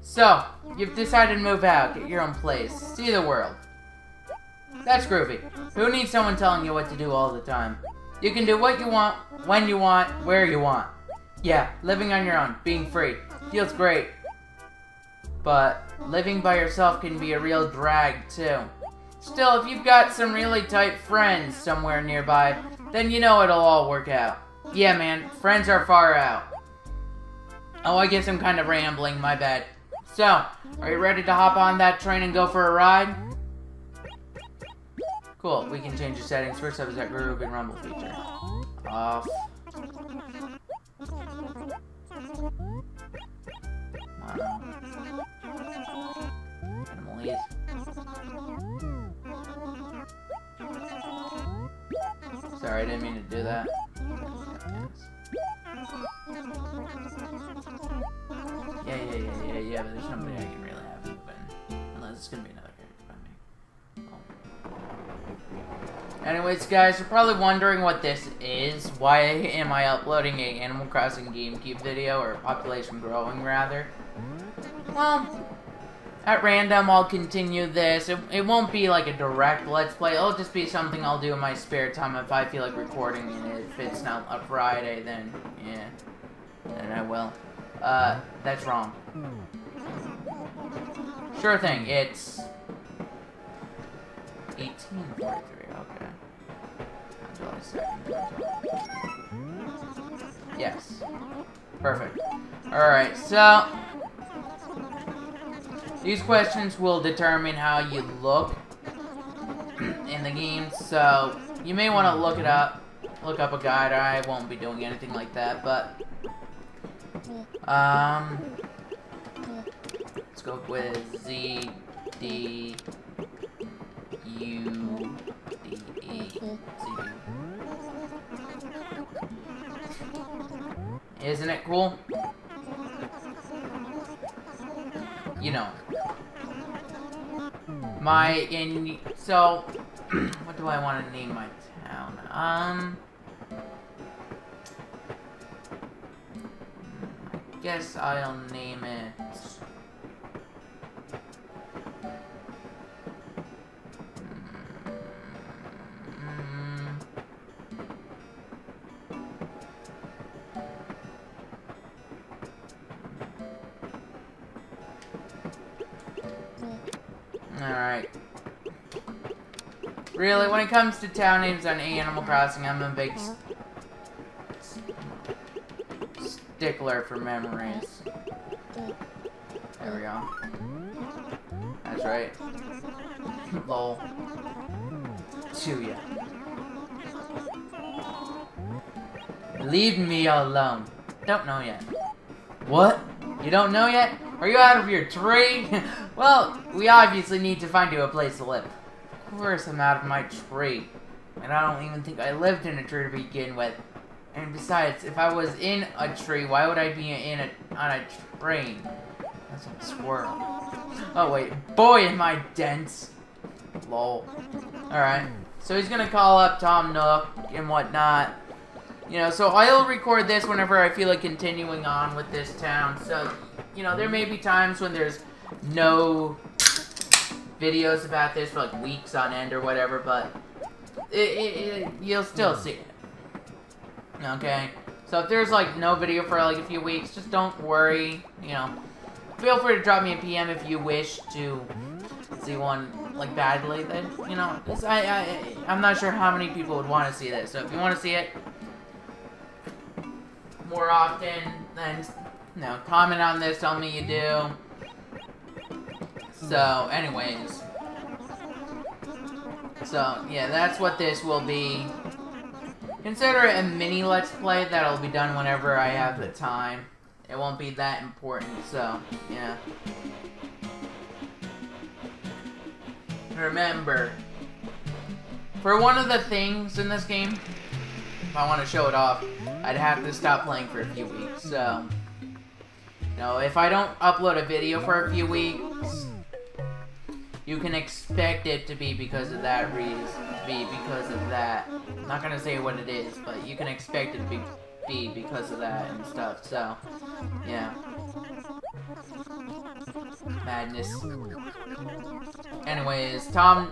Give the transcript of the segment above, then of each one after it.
So, you've decided to move out, get your own place, see the world. That's groovy. Who needs someone telling you what to do all the time? You can do what you want, when you want, where you want. Yeah, living on your own, being free. Feels great. But living by yourself can be a real drag, too. Still, if you've got some really tight friends somewhere nearby, then you know it'll all work out. Yeah, man, friends are far out. Oh, I guess I'm kind of rambling, my bad. So, are you ready to hop on that train and go for a ride? Cool, we can change the settings. First up is that group and rumble feature. Off. Wow. Animal Sorry, I didn't mean to do that. Yeah, but there's nobody I can really have open. Unless it's gonna be another character by me. Oh. Anyways, guys, you're probably wondering what this is. Why am I uploading a Animal Crossing GameCube video, or population growing, rather? Well, at random, I'll continue this. It won't be like a direct Let's Play. It'll just be something I'll do in my spare time if I feel like recording it. If it's not a Friday, then, yeah. Then I will. That's wrong. Sure thing, it's 1843, okay. July 2nd. Yes. Perfect. Alright, so these questions will determine how you look in the game, so you may want to look it up. Look up a guide. I won't be doing anything like that, but let's go with Z D U D E Z. Isn't it cool? You know. So what do I want to name my town? I guess I'll name it Alright. Really, when it comes to town names on Animal Crossing, I'm a big stickler for memories. There we go. That's right. Lol. To ya. Leave me alone. Don't know yet. What? You don't know yet? Are you out of your tree? Well, we obviously need to find you a place to live. Of course I'm out of my tree. And I don't even think I lived in a tree to begin with. And besides, if I was in a tree, why would I be on a train? That's a squirrel. Oh wait, boy am I dense. Lol. Alright, so he's gonna call up Tom Nook and whatnot. You know, so I'll record this whenever I feel like continuing on with this town. So, you know, there may be times when there's no videos about this for like weeks on end or whatever, but you'll still see it. Okay? So if there's like no video for like a few weeks, just don't worry, you know. Feel free to drop me a PM if you wish to see one like badly, then, you know, I'm not sure how many people would want to see this. So if you want to see it more often, then, you know, comment on this, tell me you do. So, anyways. So, yeah, that's what this will be. Consider it a mini Let's Play that'll be done whenever I have the time. It won't be that important, so, yeah. Remember, for one of the things in this game, if I want to show it off, I'd have to stop playing for a few weeks, so, you know, if I don't upload a video for a few weeks, you can expect it to be because of that reason, I'm not gonna say what it is, but you can expect it to be because of that and stuff, so, yeah. Madness. Anyways,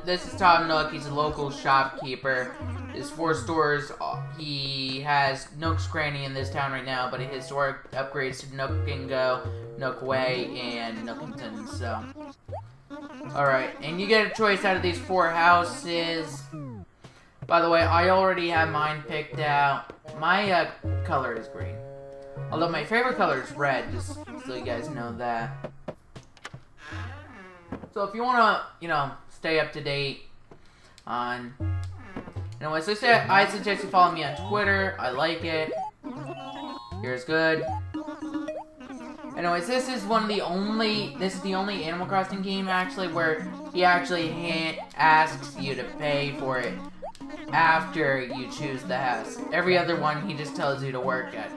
this is Tom Nook. He's a local shopkeeper. His 4 stores, he has Nook's Cranny in this town right now, but his store upgrades to Nook and Go, Nook Way, and Nookington, so. Alright, and you get a choice out of these 4 houses. By the way, I already have mine picked out. My color is green. Although my favorite color is red, just so you guys know that. So if you want to, you know, stay up to date on... Anyways, I suggest you follow me on Twitter. I like it. Here's good. Anyways, this is the only Animal Crossing game, actually, where he actually asks you to pay for it after you choose the house. Every other one, he just tells you to work at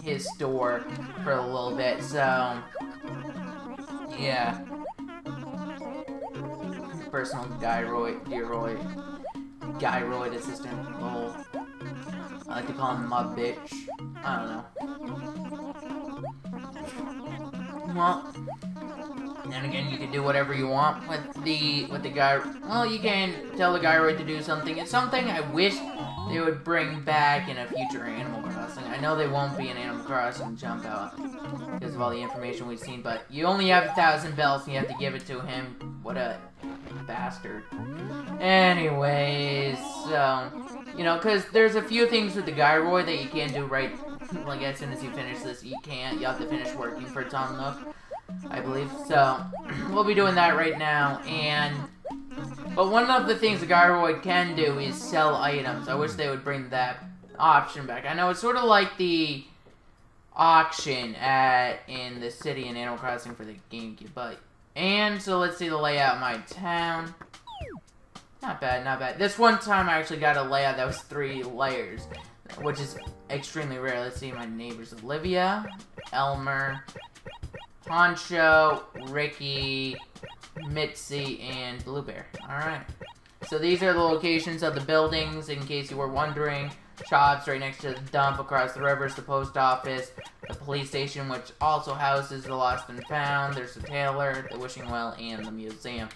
his store for a little bit, so... Yeah. Personal Gyroid assistant. Lol. I like to call him my bitch. I don't know. Well, then again, you can do whatever you want with the guy. Well, you can tell the Gyroid to do something. It's something I wish they would bring back in a future Animal Crossing. I know they won't be in Animal Crossing Jump Out because of all the information we've seen, but you only have 1,000 bells and you have to give it to him. What a bastard. Anyways, so, you know, because there's a few things with the Gyroid that you can't do right, like, as soon as you finish this, you have to finish working for Tom Nook, I believe, so, we'll be doing that right now, but one of the things the Gyroid can do is sell items. I wish they would bring that option back. I know it's sort of like the auction in the city in Animal Crossing for the GameCube, but... And so let's see the layout of my town. Not bad, not bad. This one time I actually got a layout that was 3 layers, which is extremely rare. Let's see my neighbors: Olivia, Elmer, Poncho, Ricky, Mitzi, and Blue Bear. Alright. So these are the locations of the buildings, in case you were wondering. Shops right next to the dump, across the rivers, the post office, the police station, which also houses the Lost and Found. There's the tailor, the wishing well, and the museum.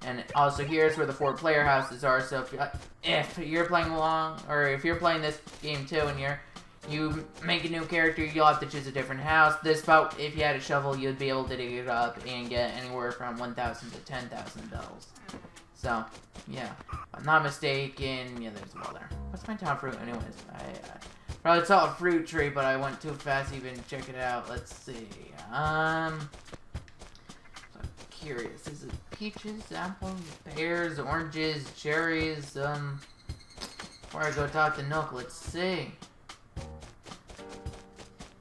And also here's where the 4 player houses are. So if you're playing along, or if you're playing this game too, and you make a new character, you'll have to choose a different house. This boat, if you had a shovel, you'd be able to dig it up and get anywhere from 1,000 to 10,000 bells. So, yeah. If I'm not mistaken, yeah, there's a well there. What's my town fruit anyways? I probably saw a fruit tree, but I went too fast to even check it out. Let's see. I'm curious. Is it peaches, apples, pears, oranges, cherries? Before I go talk to Nook, let's see.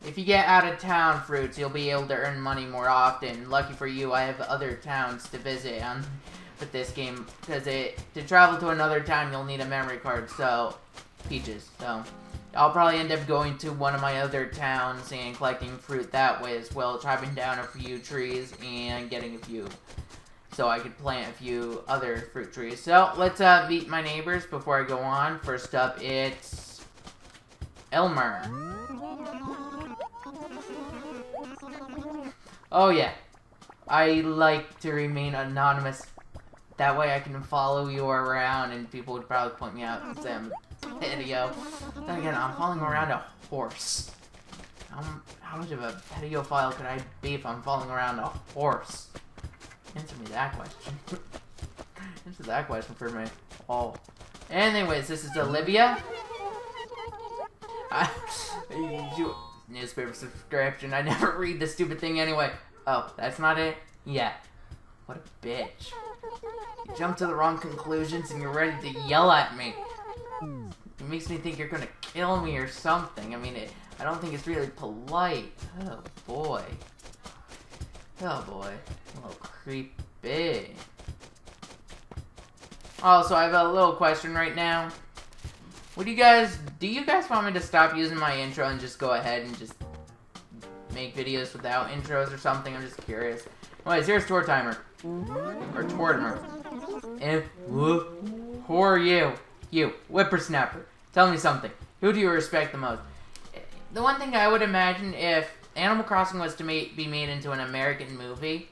If you get out of town fruits, you'll be able to earn money more often. Lucky for you, I have other towns to visit with this game, because to travel to another town, you'll need a memory card. So, peaches. So, I'll probably end up going to one of my other towns and collecting fruit that way as well, chopping down a few trees and getting a few, so I could plant a few other fruit trees. So, let's meet my neighbors before I go on. First up, it's Elmer. Oh yeah, I like to remain anonymous. That way I can follow you around and people would probably point me out and say I'm a pedio. Then again, I'm following around a horse. How much of a pedophile could I be if I'm following around a horse? Answer me that question. Answer that question for me. Oh. Anyways, this is Olivia. Newspaper subscription. I never read this stupid thing anyway. Oh, that's not it? Yeah. What a bitch. You jump to the wrong conclusions and you're ready to yell at me. It makes me think you're gonna kill me or something. I mean, I don't think it's really polite. Oh boy. Oh boy. A little creepy. Also, I have a little question right now. Do you guys want me to stop using my intro and just go ahead and just make videos without intros or something? I'm just curious. Anyways, here's Tour Timer. Or Tortimer. And who are you? You, whippersnapper. Tell me something. Who do you respect the most? The one thing I would imagine if Animal Crossing was to be made into an American movie,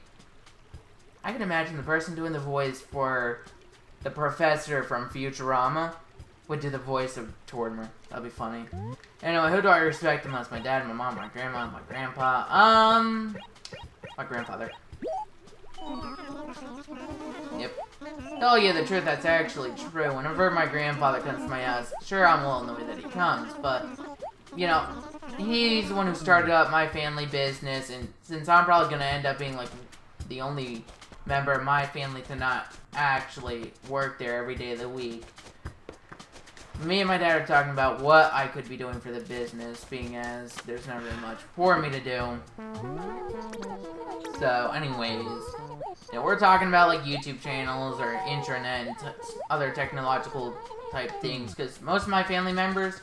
I can imagine the person doing the voice for the professor from Futurama would do the voice of Tortimer. That'd be funny. Anyway, who do I respect the most? My dad, my mom, my grandma, my grandpa. My grandfather. Yep. Tell you the truth, that's actually true. Whenever my grandfather comes to my house, sure, I'm a little annoyed that he comes, but, you know, he's the one who started up my family business, and since I'm probably gonna end up being, like, the only member of my family to not actually work there every day of the week, me and my dad are talking about what I could be doing for the business, being as there's not really much for me to do. So, anyways, yeah, we're talking about, like, YouTube channels or intranet and other technological type things, because most of my family members,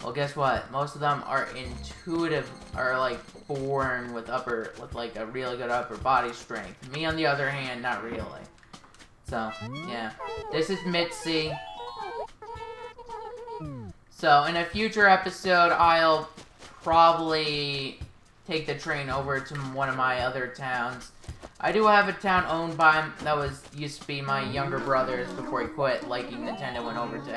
well, guess what? Most of them are intuitive, are, like, born with like, a really good upper body strength. Me, on the other hand, not really. So, yeah. This is Mitzi. So, in a future episode, I'll probably take the train over to one of my other towns. I do have a town owned by him that used to be my younger brother's before he quit liking Nintendo, went over to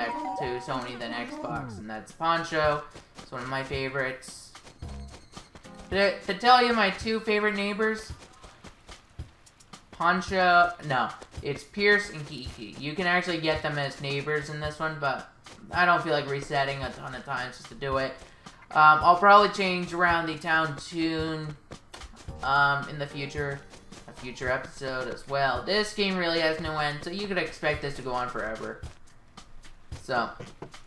Sony, then Xbox, and that's Poncho. It's one of my favorites. To tell you my two favorite neighbors, Poncho, no, it's Pierce and Kiki. You can actually get them as neighbors in this one, but I don't feel like resetting a ton of times just to do it. I'll probably change around the town tune in the future. A future episode as well. This game really has no end, so you could expect this to go on forever. So,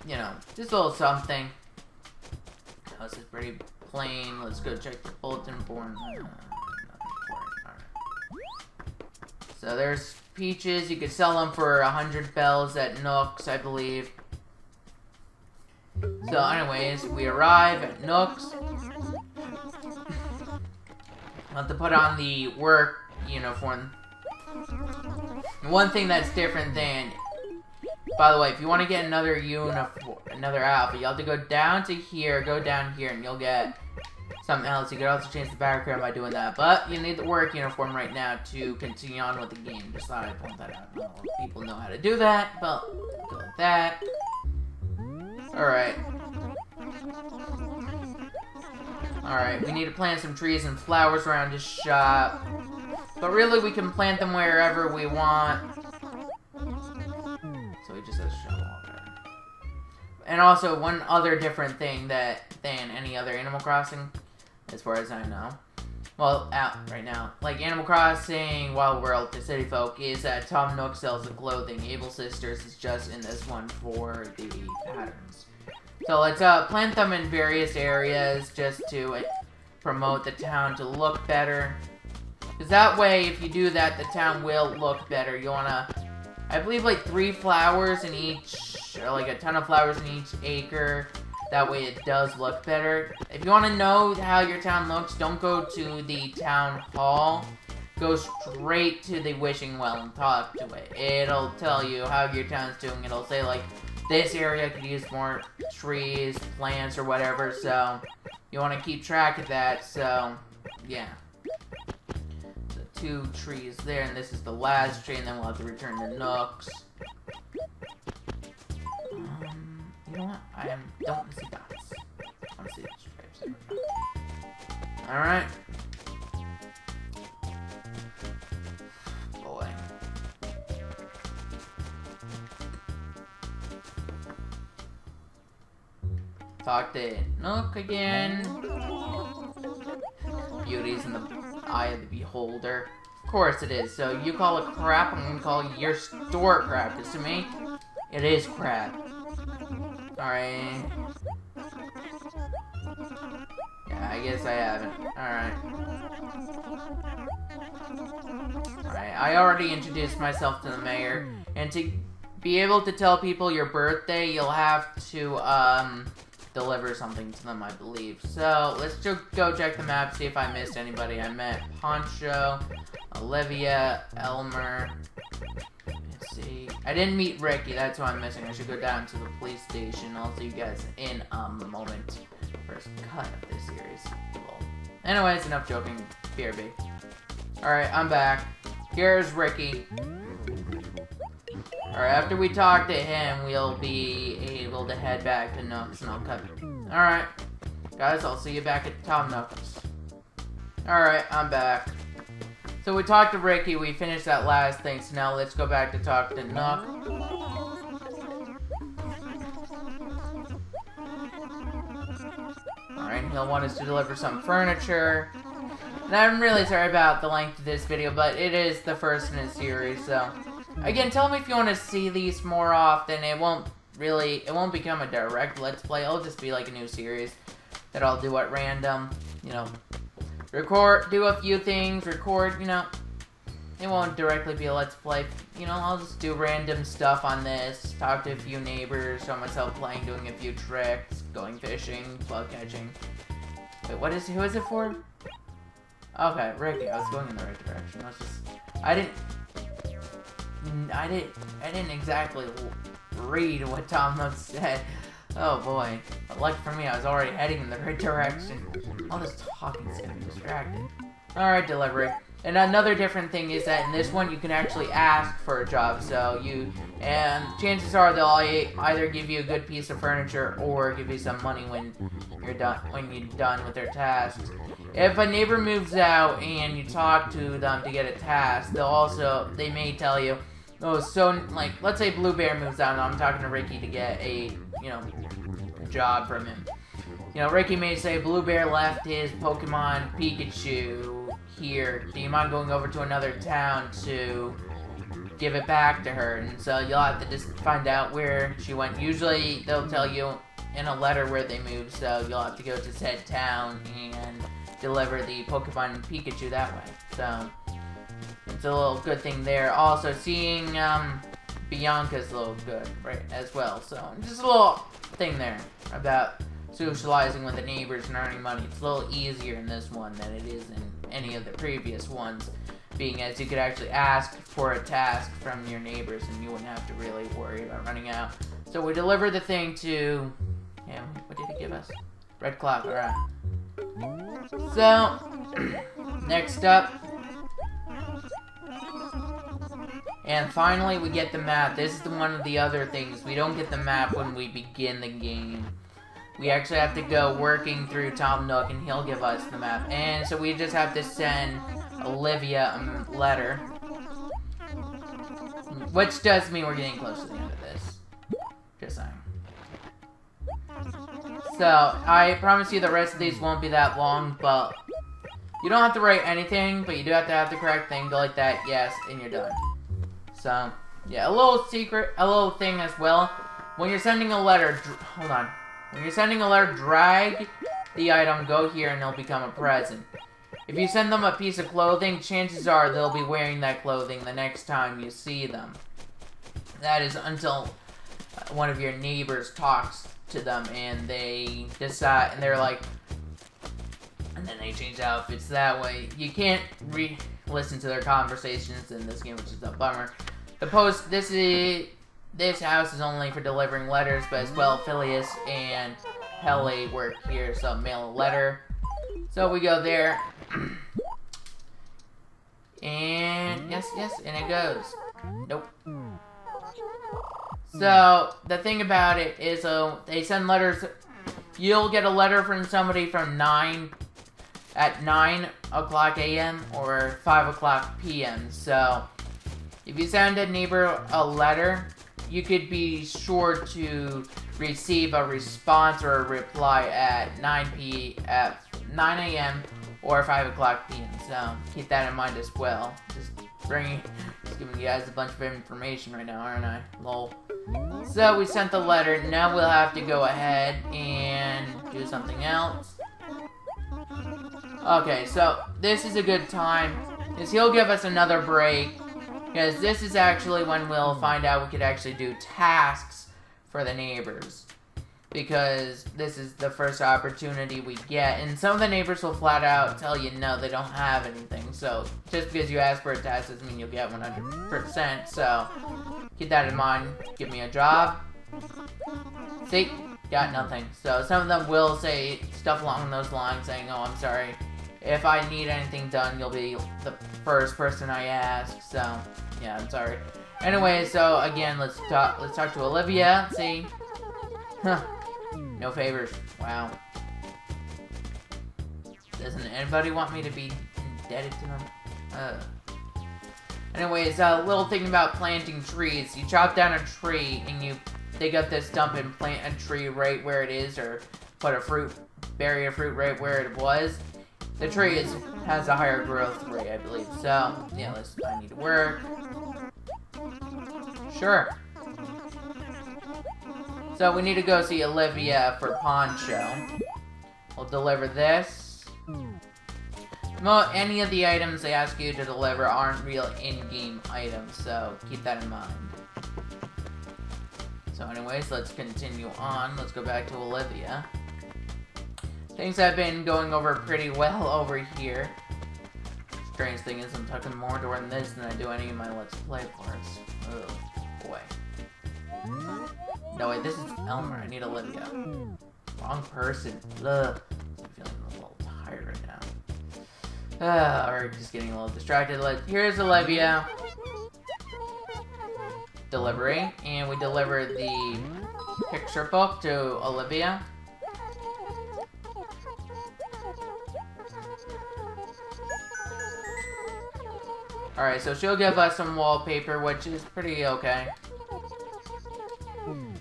you know, just a little something. Oh, this is pretty plain. Let's go check the bulletin board. Nothing important. Alright. So there's peaches. You could sell them for 100 bells at Nook's, I believe. So anyways, we arrive at Nook's. I'll have to put on the work uniform. One thing that's different than, by the way, if you want to get another uniform, another outfit, you have to go down to here, go down here, and you'll get something else. You could also change the background by doing that, but you need the work uniform right now to continue on with the game. Just thought I'd point that out. Not a lot of people know how to do that, but go with that. Alright. Alright, we need to plant some trees and flowers around his shop. But really, we can plant them wherever we want. So he just has shovel there. And also, one other different thing than any other Animal Crossing, as far as I know. Well, out right now. Like Animal Crossing, Wild World to City Folk, is that Tom Nook sells the clothing. Able Sisters is just in this one for the patterns. So let's plant them in various areas just to promote the town to look better. Because that way, if you do that, the town will look better. You wanna, I believe, like 3 flowers in each, or like a ton of flowers in each acre. That way it does look better. If you want to know how your town looks, don't go to the town hall. Go straight to the wishing well and talk to it. It'll tell you how your town's doing. It'll say, like, this area could use more trees, plants, or whatever. So, you want to keep track of that. So, yeah. So, 2 trees there, and this is the last tree, and then we'll have to return to Nook's. You know what? I don't want to see dots. I want to see the stripes. Alright. Boy. Talk to Nook again. Beauty's in the eye of the beholder. Of course it is. So you call it crap, I'm gonna call your store crap. Because to me, it is crap. Alright. Yeah, I guess I haven't. Alright. Alright, I already introduced myself to the mayor. And to be able to tell people your birthday, you'll have to, deliver something to them, I believe. So, let's go check the map, see if I missed anybody. I met Poncho, Olivia, Elmer. Let's see. I didn't meet Ricky, that's who I'm missing. I should go down to the police station. I'll see you guys in a moment. First cut of this series. Well, anyways, enough joking. BRB. Alright, I'm back. here's Ricky. Alright, after we talk to him, we'll be able to head back to Nook's and I'll cut. Alright, guys, I'll see you back at Tom Nook's. Alright, I'm back. So we talked to Ricky, we finished that last thing, so now let's go back to talk to Nook. Alright, he'll want us to deliver some furniture. And I'm really sorry about the length of this video, but it is the first in a series, so... Again, tell me if you want to see these more often. It won't become a direct Let's Play. It'll just be like a new series that I'll do at random. You know, do a few things, record, you know. It won't directly be a Let's Play. You know, I'll just do random stuff on this, talk to a few neighbors, show myself playing, doing a few tricks, going fishing, bug catching. Wait, who is it for? Okay, Ricky, I was going in the right direction. I didn't exactly read what Tom Nook said. Oh boy. But lucky for me, I was already heading in the right direction. All this talking's gonna be distracted. Alright, delivery. And another different thing is that in this one, you can actually ask for a job. And chances are they'll either give you a good piece of furniture or give you some money when you're done with their tasks. If a neighbor moves out and you talk to them to get a task, they may tell you, oh, so, like, let's say Blue Bear moves out and I'm talking to Ricky to get a, you know, job from him. You know, Ricky may say, Blue Bear left his Pokemon Pikachu here. Do you mind going over to another town to give it back to her? And so you'll have to just find out where she went. Usually, they'll tell you in a letter where they moved, so you'll have to go to said town and deliver the Pokemon Pikachu that way. So... it's a little good thing there. Also, seeing Bianca's a little good, right, as well. So, just a little thing there about socializing with the neighbors and earning money. It's a little easier in this one than it is in any of the previous ones, being as you could actually ask for a task from your neighbors and you wouldn't have to really worry about running out. So, we deliver the thing to... yeah, what did he give us? Red Clock, alright. So, next up... and finally, we get the map. This is one of the other things. We don't get the map when we begin the game. We actually have to go working through Tom Nook, and he'll give us the map. And so we just have to send Olivia a letter. Which does mean we're getting close to the end of this. Just saying. So, I promise you the rest of these won't be that long, but... you don't have to write anything, but you do have to have the correct thing. Go like that, yes, and you're done. So, yeah, a little secret, a little thing as well. When you're sending a letter, hold on. When you're sending a letter, drag the item, go here, and it'll become a present. If you send them a piece of clothing, chances are they'll be wearing that clothing the next time you see them. That is until one of your neighbors talks to them and they decide, and they're like, and then they change outfits that way. You can't listen to their conversations in this game, which is a bummer. This house is only for delivering letters, but as well, Phileas and Pele work here, so mail a letter. So we go there. And yes, and it goes. Nope. So, the thing about it is, they send letters. You'll get a letter from somebody from 9 o'clock a.m. or 5 o'clock p.m. So, if you send a neighbor a letter, you could be sure to receive a response or a reply at 9 a.m. or 5 o'clock p.m. So, keep that in mind as well. Just giving you guys a bunch of information right now, aren't I? Lol. So, we sent the letter. Now we'll have to go ahead and do something else. Okay, so this is a good time, because he'll give us another break, because this is actually when we'll find out we could actually do tasks for the neighbors, because this is the first opportunity we get, and some of the neighbors will flat out tell you no, they don't have anything, so just because you ask for a task doesn't mean you'll get 100%, so keep that in mind. Give me a job. See? Got nothing. So some of them will say stuff along those lines, saying, oh, I'm sorry, if I need anything done, you'll be the first person I ask. So, yeah, I'm sorry. Anyway, so again, let's talk to Olivia. Let's see. Huh. No favors. Wow. Doesn't anybody want me to be indebted to them? Anyways, a little thing about planting trees. You chop down a tree and you dig up this stump and plant a tree right where it is, or put bury a fruit right where it was. The tree has a higher growth rate, I believe. So, yeah, I need to work. Sure. So we need to go see Olivia for Pawn Show. We'll deliver this. Any of the items they ask you to deliver aren't real in-game items, so keep that in mind. So anyways, let's continue on. Let's go back to Olivia. Things have been going over pretty well over here. Strange thing is I'm talking more during this than I do any of my Let's Play parts. Oh, boy. No, wait, this is Elmer. I need Olivia. Wrong person. Ugh. I'm feeling a little tired right now. Or just getting a little distracted. Here's Olivia. Delivery. And we deliver the picture book to Olivia. Alright, so she'll give us some wallpaper, which is pretty okay.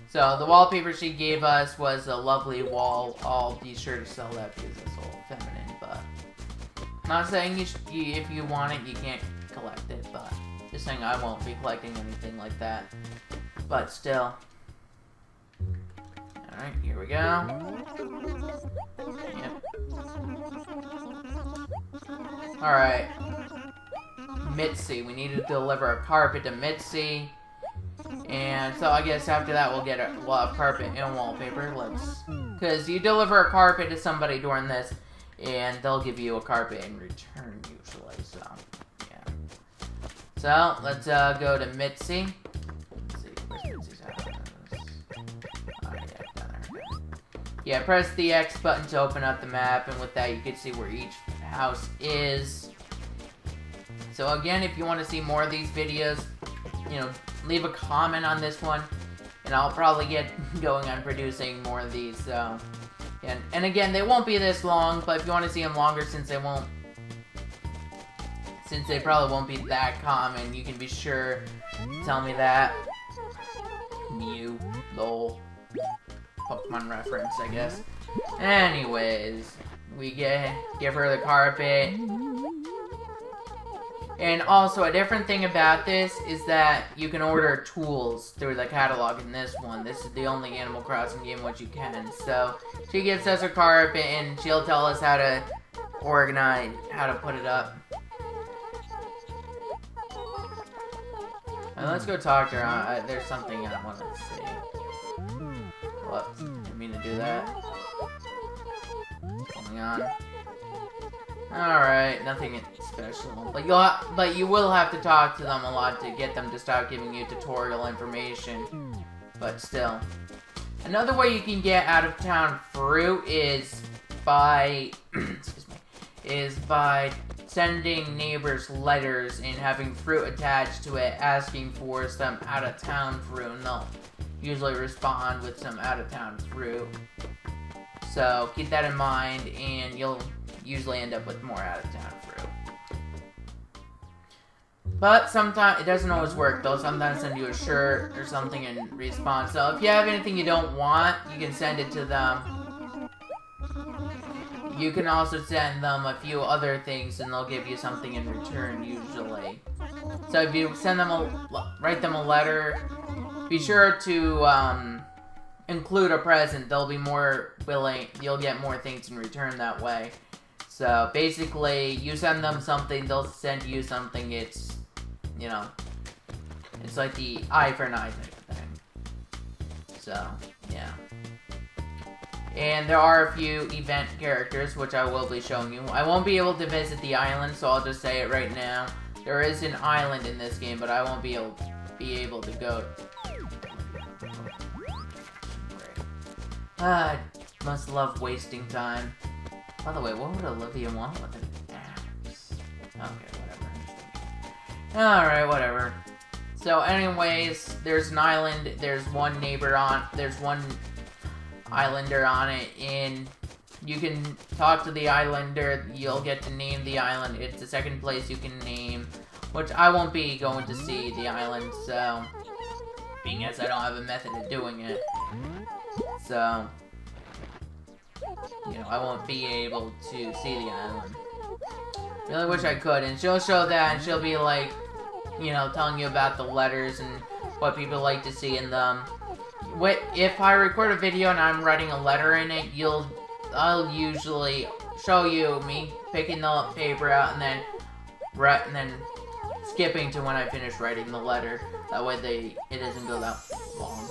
So, the wallpaper she gave us was a lovely wall. I'll be sure to sell that because it's all feminine, but... Not saying if you want it, you can't collect it, but... Just saying I won't be collecting anything like that. But still. Alright, here we go. Yep. Alright. Mitzi. We need to deliver a carpet to Mitzi. And so I guess after that we'll have carpet and wallpaper. Because you deliver a carpet to somebody during this, and they'll give you a carpet in return usually. So, yeah. So, let's go to Mitzi. Let's see, where's Mitzi's house? Oh, yeah, down there. Yeah, press the X button to open up the map, and with that you can see where each house is. So again, if you want to see more of these videos, you know, leave a comment on this one, and I'll probably get going on producing more of these. So, and again, they won't be this long, but if you want to see them longer, since they probably won't be that common, you can be sure to tell me that. Mew, lol, Pokemon reference, I guess. Anyways, we give her the carpet. And also, a different thing about this is that you can order tools through the catalog in this one. This is the only Animal Crossing game which you can. So, she gives us her carpet, and she'll tell us how to organize, how to put it up. And let's go talk to her. There's something I want to see. Whoops, didn't mean to do that. What's going on? Alright, nothing special. But you will have to talk to them a lot to get them to start giving you tutorial information. But still. Another way you can get out of town fruit is by sending neighbors letters and having fruit attached to it, asking for some out of town fruit, and they'll usually respond with some out of town fruit. So keep that in mind, and you'll usually end up with more out-of-town fruit. But sometimes, it doesn't always work. They'll sometimes send you a shirt or something in response. So if you have anything you don't want, you can send it to them. You can also send them a few other things, and they'll give you something in return, usually. So if you send them write them a letter, be sure to, include a present. They'll be more willing, you'll get more things in return that way. So, basically, you send them something, they'll send you something. It's, you know, it's like the eye for an eye type of thing. So, yeah. And there are a few event characters, which I will be showing you. I won't be able to visit the island, so I'll just say it right now. There is an island in this game, but I won't be able to go. I must love wasting time. By the way, what would Olivia want with it? Okay, whatever. Alright, whatever. So anyways, there's an island, there's one islander on it, and you can talk to the islander, you'll get to name the island. It's the second place you can name, which I won't be going to see the island, so, being as I don't have a method of doing it, so, you know, I won't be able to see the island. Really wish I could, and she'll show that, and she'll be like, you know, telling you about the letters and what people like to see in them. If I record a video and I'm writing a letter in it, I'll usually show you me picking the paper out and then skipping to when I finish writing the letter. That way it doesn't go that long.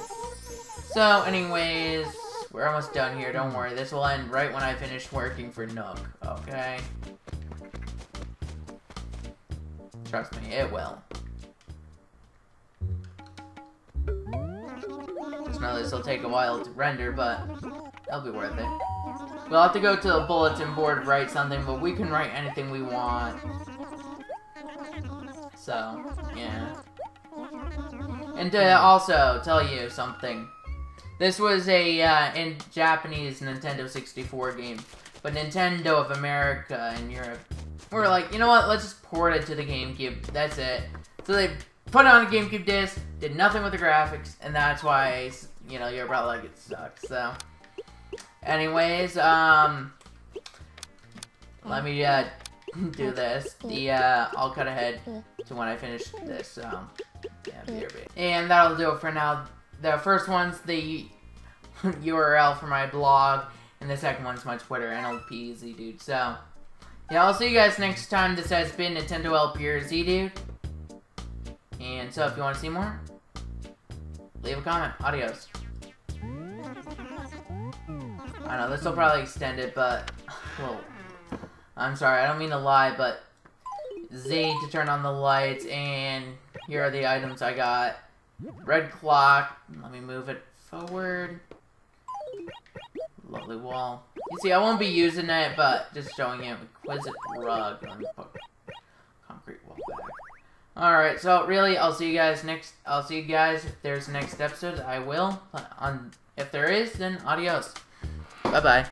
So anyways, we're almost done here, don't worry. This will end right when I finish working for Nook, okay? Trust me, it will. Just know this will take a while to render, but it'll be worth it. We'll have to go to the bulletin board, write something, but we can write anything we want. So, yeah. And to also tell you something. This was a, in Japanese Nintendo 64 game, but Nintendo of America and Europe were like, you know what, let's just port it to the GameCube, that's it. So they put it on a GameCube disc, did nothing with the graphics, and that's why, you know, you're probably like, it sucks, so. Anyways, let me, do this. I'll cut ahead to when I finish this, so, yeah, BRB. And that'll do it for now. The first one's the URL for my blog, and the second one's my Twitter, NLPZ dude, so. Yeah, I'll see you guys next time. This has been Nintendo LP or Z dude. And so if you want to see more, leave a comment. Adios. I know, this will probably extend it, but, well, I'm sorry, I don't mean to lie, but Z to turn on the lights, and here are the items I got. Red clock, let me move it forward. Lovely wall. You see, I won't be using it, but just showing you. Exquisite rug. Let me put concrete wall back. Alright, so really, I'll see you guys if there's a next episode. I will. If there is, then adios. Bye-bye.